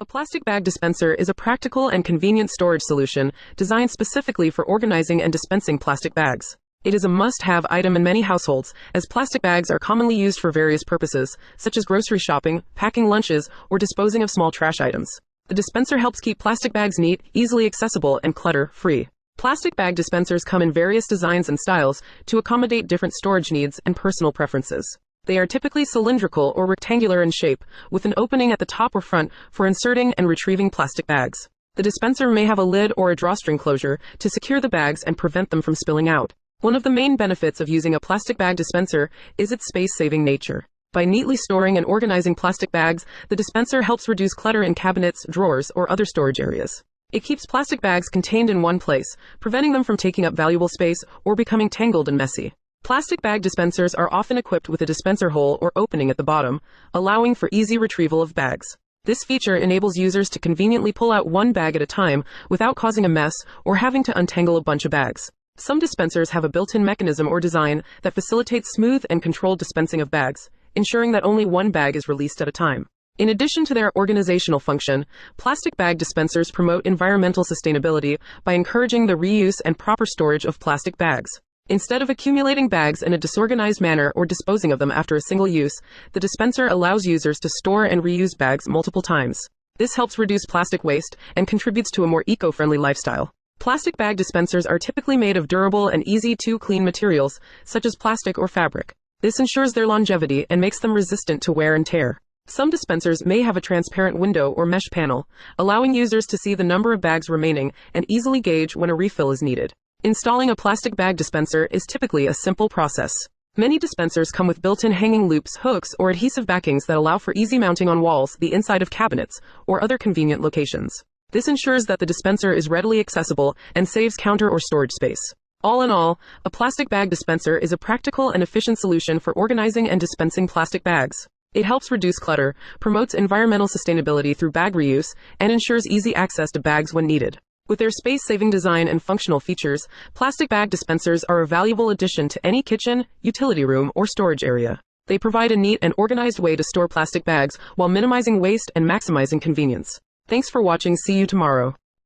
A plastic bag dispenser is a practical and convenient storage solution designed specifically for organizing and dispensing plastic bags. It is a must-have item in many households, as plastic bags are commonly used for various purposes, such as grocery shopping, packing lunches, or disposing of small trash items. The dispenser helps keep plastic bags neat, easily accessible, and clutter-free. Plastic bag dispensers come in various designs and styles to accommodate different storage needs and personal preferences. They are typically cylindrical or rectangular in shape, with an opening at the top or front for inserting and retrieving plastic bags. The dispenser may have a lid or a drawstring closure to secure the bags and prevent them from spilling out. One of the main benefits of using a plastic bag dispenser is its space-saving nature. By neatly storing and organizing plastic bags, the dispenser helps reduce clutter in cabinets, drawers, or other storage areas. It keeps plastic bags contained in one place, preventing them from taking up valuable space or becoming tangled and messy. Plastic bag dispensers are often equipped with a dispenser hole or opening at the bottom, allowing for easy retrieval of bags. This feature enables users to conveniently pull out one bag at a time without causing a mess or having to untangle a bunch of bags. Some dispensers have a built-in mechanism or design that facilitates smooth and controlled dispensing of bags, ensuring that only one bag is released at a time. In addition to their organizational function, plastic bag dispensers promote environmental sustainability by encouraging the reuse and proper storage of plastic bags. Instead of accumulating bags in a disorganized manner or disposing of them after a single use, the dispenser allows users to store and reuse bags multiple times. This helps reduce plastic waste and contributes to a more eco-friendly lifestyle. Plastic bag dispensers are typically made of durable and easy-to-clean materials, such as plastic or fabric. This ensures their longevity and makes them resistant to wear and tear. Some dispensers may have a transparent window or mesh panel, allowing users to see the number of bags remaining and easily gauge when a refill is needed. Installing a plastic bag dispenser is typically a simple process. Many dispensers come with built-in hanging loops, hooks, or adhesive backings that allow for easy mounting on walls, the inside of cabinets, or other convenient locations. This ensures that the dispenser is readily accessible and saves counter or storage space. All in all, a plastic bag dispenser is a practical and efficient solution for organizing and dispensing plastic bags. It helps reduce clutter, promotes environmental sustainability through bag reuse, and ensures easy access to bags when needed. With their space-saving design and functional features, plastic bag dispensers are a valuable addition to any kitchen, utility room, or storage area. They provide a neat and organized way to store plastic bags while minimizing waste and maximizing convenience. Thanks for watching. See you tomorrow.